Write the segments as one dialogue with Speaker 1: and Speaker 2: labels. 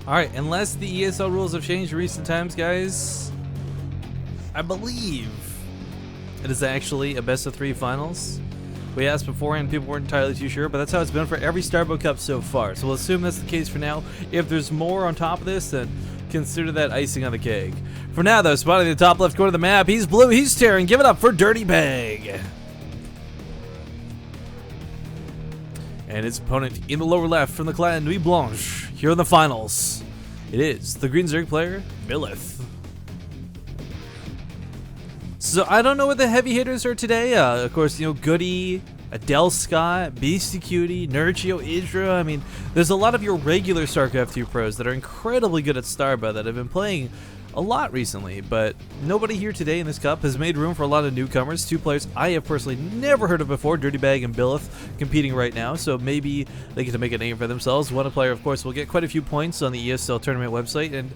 Speaker 1: Alright, unless the ESL rules have changed in recent times, guys, I believe it is actually a best of 3 finals. We asked beforehand, people weren't entirely too sure, but that's how it's been for every Starbow Cup so far. So we'll assume that's the case for now. If there's more on top of this, then consider that icing on the cake. For now, though, spotting the top left corner of the map, he's blue, he's tearing. Give it up for Dirtybag. And his opponent in the lower left from the clan Nuit Blanche here in the finals. It is the Green Zerg player, Byleth. So I don't know what the heavy hitters are today. Of course, you know, Goody, Adele Scott, Beastie Cutie, Nurchio, Idra. I mean, there's a lot of your regular StarCraft 2 pros that are incredibly good at Starbow that have been playing a lot recently, but nobody here today in this cup has made room for a lot of newcomers. 2 players I have personally never heard of before, Dirtybag and Byleth, competing right now, so maybe they get to make a name for themselves. One player, of course, will get quite a few points on the ESL tournament website, and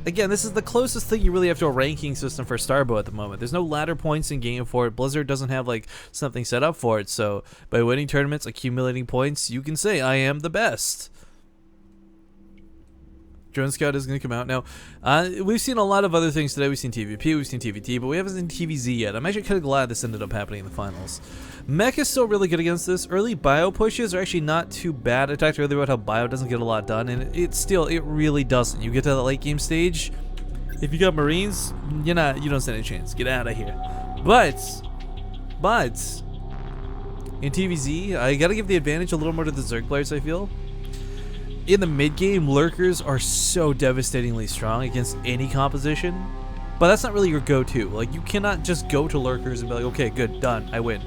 Speaker 1: again, this is the closest thing you really have to a ranking system for Starbow at the moment. There's no ladder points in game for it. Blizzard doesn't have like something set up for it, so by winning tournaments, accumulating points, you can say, I am the best. Drone Scout is going to come out. Now, we've seen a lot of other things today. We've seen TVP, we've seen TVT, but we haven't seen TVZ yet. I'm actually kind of glad this ended up happening in the finals. Mech is still really good against this. Early bio pushes are actually not too bad. I talked earlier about how bio doesn't get a lot done, and it really doesn't. You get to the late game stage, if you got Marines, you don't stand a chance. Get out of here. But in TVZ, I got to give the advantage a little more to the Zerg players, I feel. In the mid-game, lurkers are so devastatingly strong against any composition, but that's not really your go-to. Like, you cannot just go to lurkers and be like, okay, good, done, I win.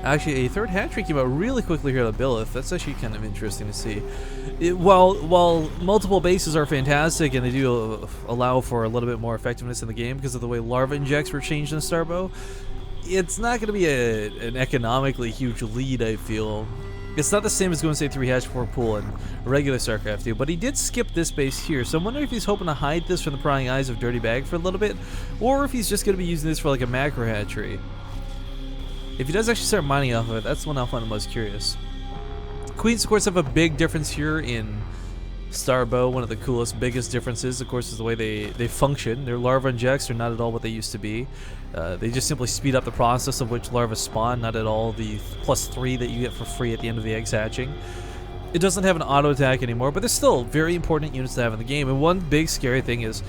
Speaker 1: Actually, a third hat-trick came out really quickly here at Byleth. That's actually kind of interesting to see. While multiple bases are fantastic and they do allow for a little bit more effectiveness in the game because of the way larva injects were changed in Starbow, it's not going to be an economically huge lead, I feel. It's not the same as going, say, 3 hatch 4 pool in regular StarCraft 2, but he did skip this base here, so I'm wondering if he's hoping to hide this from the prying eyes of Dirtybag for a little bit, or if he's just going to be using this for like a macro hatchery. If he does actually start mining off of it, that's the one I'll find the most curious. Queens, of course, have a big difference here in Starbow. One of the coolest, biggest differences, of course, is the way they function. Their larva injects are not at all what they used to be. They just simply speed up the process of which larvae spawn, not at all the +3 that you get for free at the end of the eggs hatching. It doesn't have an auto attack anymore, but they're still very important units to have in the game. And one big scary thing is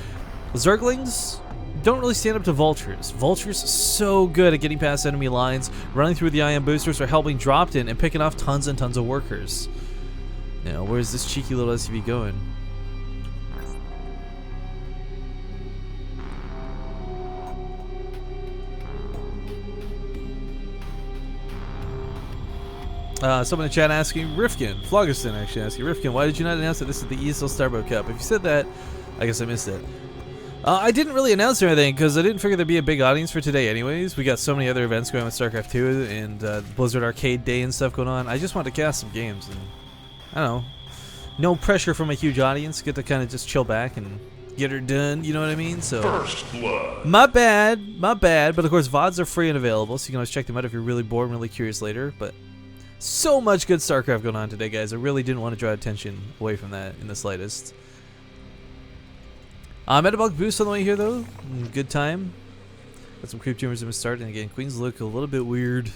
Speaker 1: Zerglings don't really stand up to Vultures. Vultures are so good at getting past enemy lines, running through the ion boosters, or helping dropped in and picking off tons and tons of workers. Now, where's this cheeky little SUV going? Someone in the chat asking, Rifkin, Phlogiston actually asking, Rifkin, why did you not announce that this is the ESL Starbow Cup? If you said that, I guess I missed it. I didn't really announce anything because I didn't figure there'd be a big audience for today anyways. We got so many other events going on with StarCraft 2 and Blizzard Arcade Day and stuff going on. I just wanted to cast some games and, I don't know, no pressure from a huge audience. Get to kind of just chill back and get her done, you know what I mean? So,
Speaker 2: First blood.
Speaker 1: my bad. But of course, VODs are free and available, so you can always check them out if you're really bored and really curious later. But so much good StarCraft going on today, guys. I really didn't want to draw attention away from that in the slightest. Metabolic boost on the way here, though. Good time. Got some creep tumors in the start, and again, Queens look a little bit weird,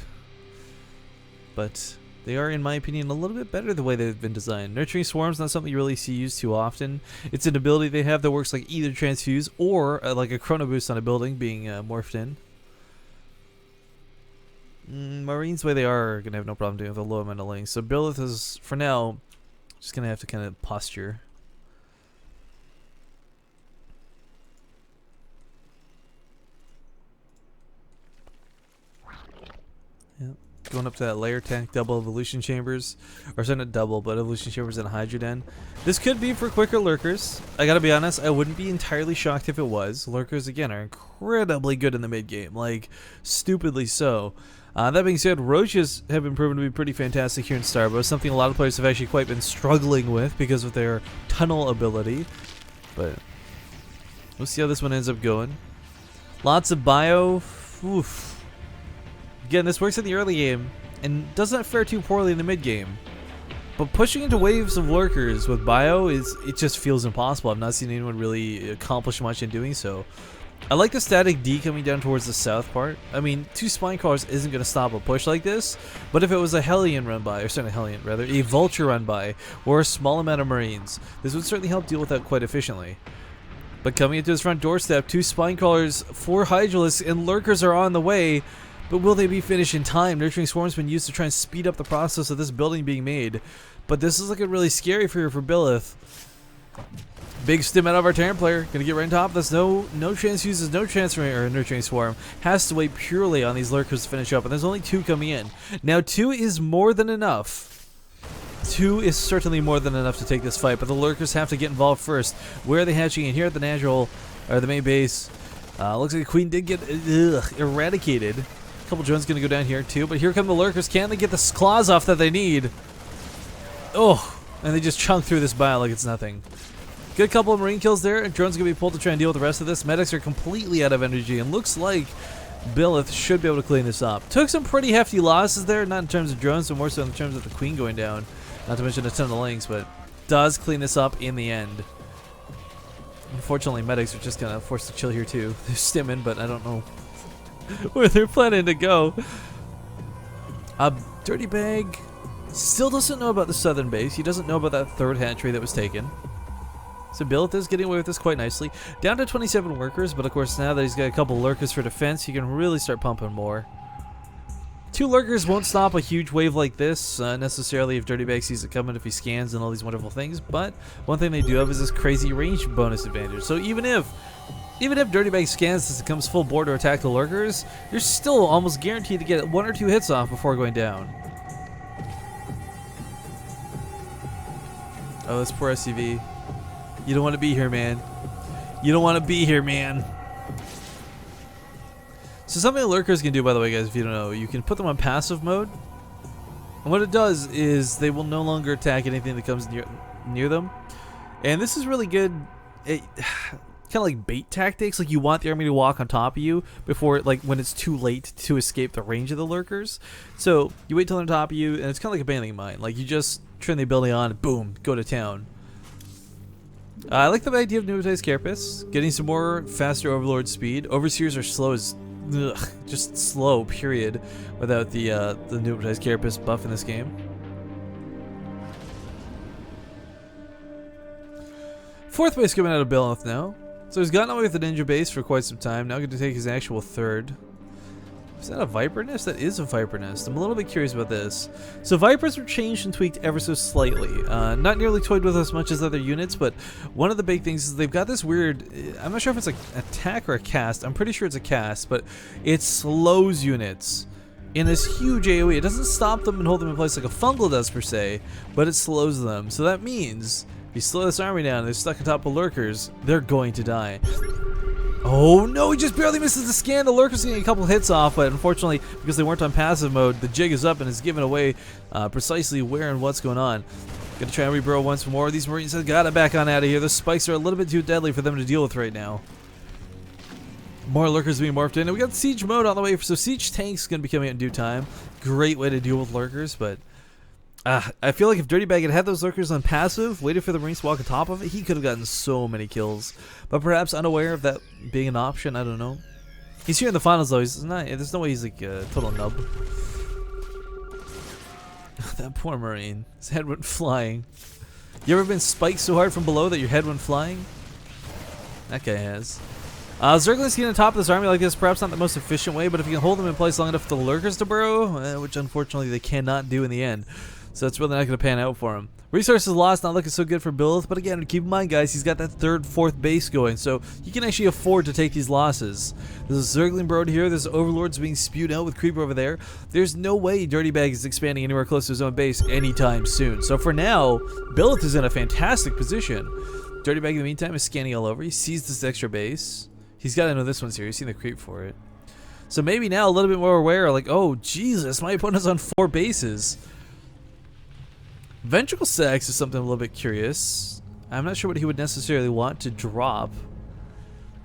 Speaker 1: but they are, in my opinion, a little bit better the way they've been designed. Nurturing Swarm's not something you really see used too often. It's an ability they have that works like either Transfuse or like a Chrono Boost on a building being morphed in. Marines, the way they are going to have no problem doing with a low amount of links. So Byleth is, for now, just going to have to kind of posture. Yep. Going up to that layer tank, double evolution chambers. Or sorry, not double, but evolution chambers and a Hydra Den. This could be for quicker lurkers. I gotta be honest, I wouldn't be entirely shocked if it was. Lurkers, again, are incredibly good in the mid-game. Like, stupidly so. That being said, roaches have been proven to be pretty fantastic here in Starbow, something a lot of players have actually quite been struggling with because of their tunnel ability. But we'll see how this one ends up going. Lots of bio. Oof. Again, this works in the early game and does not fare too poorly in the mid game. But pushing into waves of lurkers with bio it just feels impossible. I've not seen anyone really accomplish much in doing so. I like the static D coming down towards the south part. I mean, 2 Spinecrawlers isn't going to stop a push like this, but if it was a Hellion run by, or sorry, Hellion rather, a Vulture run by, or a small amount of Marines, this would certainly help deal with that quite efficiently. But coming into his front doorstep, 2 Spinecrawlers, 4 Hydralisks, and lurkers are on the way. But will they be finished in time? Nurturing Swarm's been used to try and speed up the process of this building being made. But this is looking really scary for Byleth. Big stim out of our Terran player. Gonna get right on top of this. No transfuses, no transferring or Nurturing Swarm. Has to wait purely on these lurkers to finish up. And there's only 2 coming in. Now 2 is more than enough. 2 is certainly more than enough to take this fight. But the lurkers have to get involved first. Where are they hatching in? Here at the natural, or the main base. Looks like the Queen did get eradicated. Couple drones gonna go down here too, but here come the lurkers. Can they get the claws off that they need? Oh, and they just chunk through this bio like it's nothing. Good couple of Marine kills there, and drones gonna be pulled to try and deal with the rest of this. Medics are completely out of energy, and looks like Byleth should be able to clean this up. Took some pretty hefty losses there, not in terms of drones, but more so in terms of the Queen going down. Not to mention a ton of links, but does clean this up in the end. Unfortunately, medics are just gonna forced to chill here too. They're stimming, but I don't know where they're planning to go. Dirtybag still doesn't know about the southern base. He doesn't know about that 3rd hatchery that was taken. So Byleth is getting away with this quite nicely. Down to 27 workers, but of course now that he's got a couple lurkers for defense, he can really start pumping more. 2 lurkers won't stop a huge wave like this necessarily if Dirtybag sees it coming, if he scans and all these wonderful things, but one thing they do have is this crazy range bonus advantage. So even if Dirtybag scans as it comes full board to attack the lurkers, you're still almost guaranteed to get 1 or 2 hits off before going down. Oh, this poor SCV. You don't want to be here, man. You don't want to be here, man. So something that lurkers can do, by the way, guys, if you don't know, you can put them on passive mode. And what it does is they will no longer attack anything that comes near them. And this is really good. Kind of like bait tactics. Like you want the army to walk on top of you before, like when it's too late to escape the range of the lurkers. So you wait till they're on top of you, and it's kind of like a banding mine. Like you just turn the ability on, and boom, go to town. I like the idea of Pneumatized Carapace, getting some more faster Overlord speed. Overseers are slow as just slow, period, without the Pneumatized Carapace buff in this game. Fourth base coming out of Byleth now. So he's gotten away with the ninja base for quite some time. Now going to take his actual 3rd. Is that a Viper nest? That is a Viper nest. I'm a little bit curious about this. So Vipers were changed and tweaked ever so slightly. Not nearly toyed with as much as other units, but one of the big things is they've got this weird, I'm not sure if it's like attack or a cast. I'm pretty sure it's a cast, but it slows units in this huge AoE. It doesn't stop them and hold them in place like a fungal does per se, but it slows them. So that means if you slow this army down and they're stuck on top of lurkers, they're going to die. Oh no, he just barely misses the scan. The lurker's getting a couple hits off, but unfortunately, because they weren't on passive mode, the jig is up and is giving away precisely where and what's going on. Gonna try and reburrow once more. These Marines have got to back on out of here. The spikes are a little bit too deadly for them to deal with right now. More lurkers being morphed in, and we got siege mode on the way. So siege tanks gonna be coming out in due time. Great way to deal with lurkers, but I feel like if Dirtybag had had those lurkers on passive, waited for the Marines to walk on top of it, he could have gotten so many kills. But perhaps unaware of that being an option, I don't know. He's here in the finals though. He's not. There's no way he's like a total nub. That poor Marine. His head went flying. You ever been spiked so hard from below that your head went flying? That guy has. Zergling's getting on top of this army like this, perhaps not the most efficient way, but if you can hold them in place long enough for the lurkers to burrow, which unfortunately they cannot do in the end. So it's really not going to pan out for him. Resources lost, not looking so good for Byleth, but again, keep in mind, guys, he's got that 3rd, 4th base going, so he can actually afford to take these losses. There's a Zergling Broad here, there's Overlords being spewed out with Creeper over there. There's no way Dirtybag is expanding anywhere close to his own base anytime soon. So for now, Byleth is in a fantastic position. Dirtybag in the meantime is scanning all over. He sees this extra base. He's got to know this one's here. He's seen the creep for it. So maybe now a little bit more aware, like, oh, Jesus, my opponent's on 4 bases. Ventricle Sacs is something a little bit curious. I'm not sure what he would necessarily want to drop.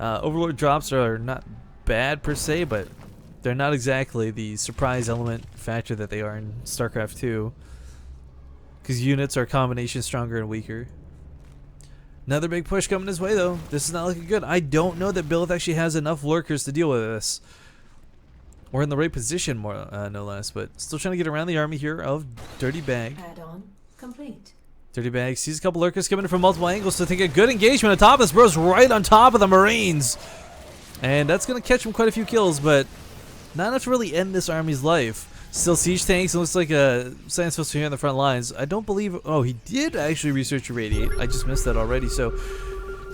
Speaker 1: Overlord drops are not bad per se, but they're not exactly the surprise element factor that they are in StarCraft 2. because units are a combination stronger and weaker. Another big push coming his way, though. This is not looking good. I don't know that Byleth actually has enough lurkers to deal with this. We're in the right position, more no less, but still trying to get around the army here of Dirtybag.
Speaker 2: Add-on complete.
Speaker 1: Dirtybag sees a couple lurkers coming in from multiple angles, so take a good engagement on top of this. Bro's right on top of the Marines. And that's going to catch him quite a few kills, but not enough to really end this army's life. Still siege tanks. It looks like a science vessel here on the front lines. I don't believe... Oh, he did actually research a radiate. I just missed that already. So,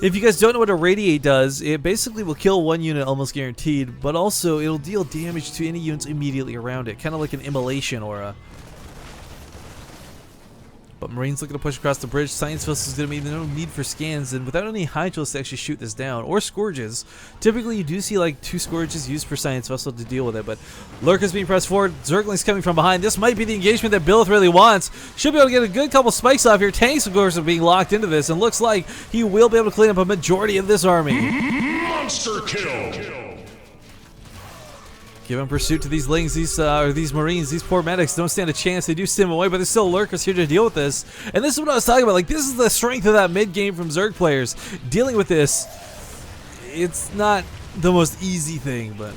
Speaker 1: if you guys don't know what a radiate does, it basically will kill one unit almost guaranteed, but also it'll deal damage to any units immediately around it. Kind of like an immolation aura. But Marines looking to push across the bridge. Science vessels going to be no need for scans, and without any hydrals to actually shoot this down, or scourges. Typically, you do see like 2 scourges used per science vessel to deal with it, but lurkers being pressed forward. Zergling's coming from behind. This might be the engagement that Byleth really wants. Should be able to get a good couple spikes off here. Tanks, of course, are being locked into this, and looks like he will be able to clean up a majority of this army.
Speaker 3: Monster kill!
Speaker 1: Giving pursuit to these lings, these Marines, these poor medics don't stand a chance. They do stim away, but there's still lurkers here to deal with this. And this is what I was talking about. Like, this is the strength of that mid game from Zerg players. Dealing with this, it's not the most easy thing, but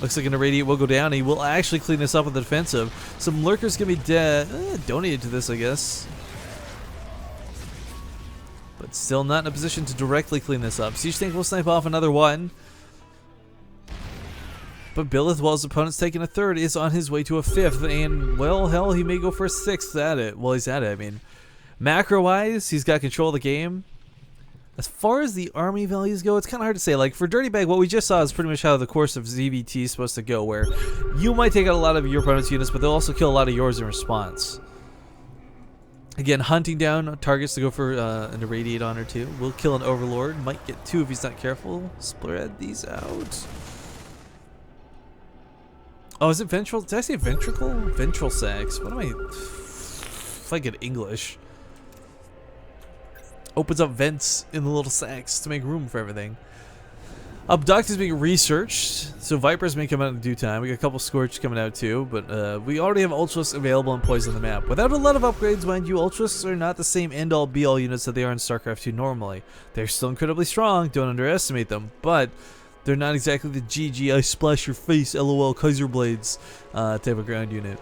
Speaker 1: looks like an irradiate will go down. He will actually clean this up with the defensive. Some lurkers gonna be donated to this, I guess, but still not in a position to directly clean this up. Siege tank will snipe off another one. But Byleth, while his opponent's taking a 3rd, is on his way to a 5th, and, well, hell, he may go for a 6th at it. Well, he's at it, I mean. Macro-wise, he's got control of the game. As far as the army values go, it's kind of hard to say. Like, for Dirtybag, what we just saw is pretty much how the course of ZVT is supposed to go, where you might take out a lot of your opponent's units, but they'll also kill a lot of yours in response. Again, hunting down targets to go for an irradiate on or 2. Will kill an Overlord. Might get 2 if he's not careful. Spread these out. Oh, is it ventral? Did I say ventricle? Ventral sacs. What am I? If I get English. Opens up vents in the little sacs to make room for everything. Abduct is being researched, so Vipers may come out in due time. We got a couple Scorch coming out too, but we already have Ultras available and poised on the map. Without a lot of upgrades, mind you, Ultras are not the same end-all be-all units that they are in StarCraft 2 normally. They're still incredibly strong, don't underestimate them, but they're not exactly the GG, I splash your face, LOL, Kaiser Blades type of ground unit.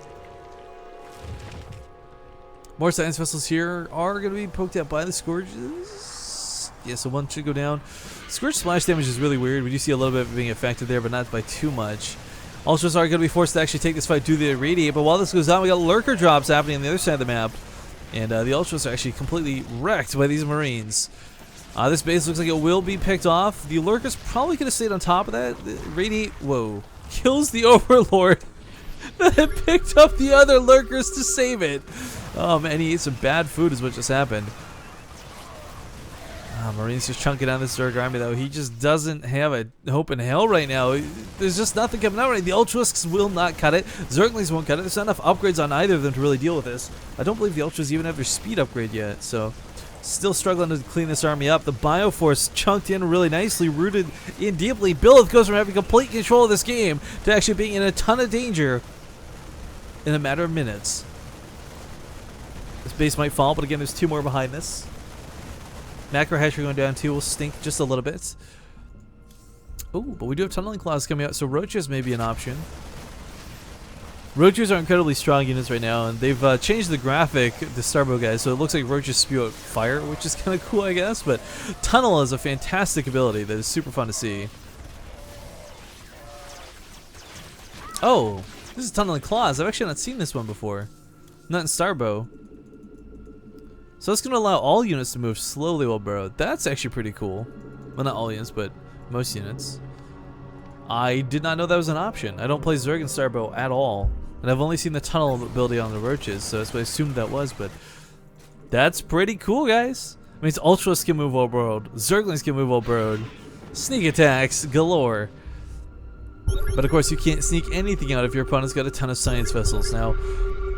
Speaker 1: More science vessels here are going to be poked out by the Scourges. Yeah, so one should go down. Scourge splash damage is really weird. We do see a little bit of being affected there, but not by too much. Ultras are going to be forced to actually take this fight due to the Irradiate, but while this goes on, we got lurker drops happening on the other side of the map. And the Ultras are actually completely wrecked by these Marines. This base looks like it will be picked off. The Lurker's probably could have stayed on top of that. The Radiate, whoa, kills the Overlord that picked up the other Lurkers to save it. Oh man, he ate some bad food is what just happened. Marines just chunking down this Zerg army though. He just doesn't have a hope in hell right now. There's just nothing coming out right. The Ultras will not cut it. Zerglings won't cut it. There's not enough upgrades on either of them to really deal with this. I don't believe the Ultras even have their speed upgrade yet, so still struggling to clean this army up. The Bioforce chunked in really nicely, rooted in deeply. Byleth goes from having complete control of this game to actually being in a ton of danger in a matter of minutes. This base might fall, but again, there's 2 more behind this. Macro Hatchery going down too will stink just a little bit. Oh, but we do have Tunneling Claws coming out, so Roaches may be an option. Roaches are incredibly strong units right now, and they've changed the graphic, the Starbow guys, so it looks like Roaches spew out fire, which is kind of cool, I guess, but Tunnel is a fantastic ability that is super fun to see. Oh, this is Tunneling Claws. I've actually not seen this one before. Not in Starbow. So it's going to allow all units to move slowly while burrowed. That's actually pretty cool. Well, not all units, but most units. I did not know that was an option. I don't play Zerg and Starbow at all. And I've only seen the tunnel ability on the Roaches, so that's what I assumed that was, but that's pretty cool, guys. I mean, Ultras can move while burrowed. Zerglings can move while burrowed. Sneak attacks galore. But of course, you can't sneak anything out if your opponent's got a ton of science vessels. Now,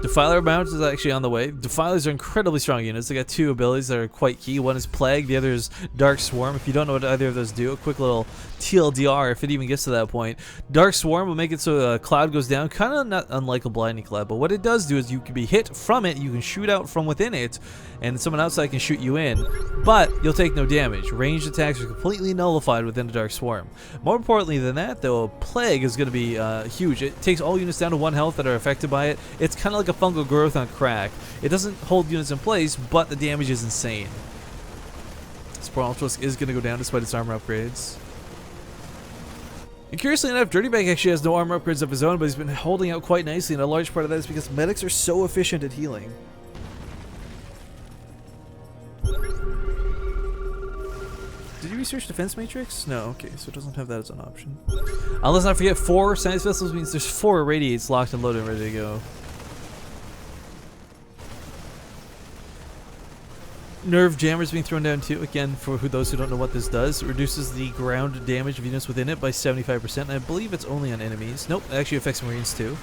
Speaker 1: Defiler mount is actually on the way. Defilers are incredibly strong units. They got 2 abilities that are quite key. One is Plague, the other is Dark Swarm. If you don't know what either of those do, a quick little TLDR if it even gets to that point. Dark Swarm will make it so a cloud goes down, kind of not unlike a blinding cloud, but what it does do is you can be hit from it, you can shoot out from within it, and someone outside can shoot you in, but you'll take no damage. Ranged attacks are completely nullified within the Dark Swarm. More importantly than that, though, Plague is going to be huge. It takes all units down to 1 health that are affected by it. It's kind of like a fungal growth on crack. It doesn't hold units in place, but the damage is insane. Spore Ultralisk is going to go down despite its armor upgrades. And curiously enough, Dirtybag actually has no armor upgrades of his own, but he's been holding out quite nicely, and a large part of that is because medics are so efficient at healing. Did you research Defense Matrix? No, okay, so it doesn't have that as an option. Let's not forget, 4 Science Vessels means there's 4 Irradiates locked and loaded and ready to go. Nerve Jammers being thrown down too. Again, for those who don't know what this does, it reduces the ground damage of units within it by 75%. And I believe it's only on enemies. Nope, it actually affects Marines too.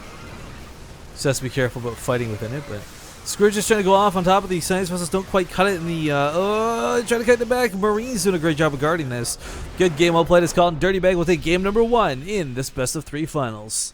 Speaker 1: So has to be careful about fighting within it. But Scourge is trying to go off on top of the Science Vessels. Don't quite cut it in the... trying to cut it back. Marines doing a great job of guarding this. Good game well played. It's called Dirtybag. We'll take game number 1 in this best of 3 finals.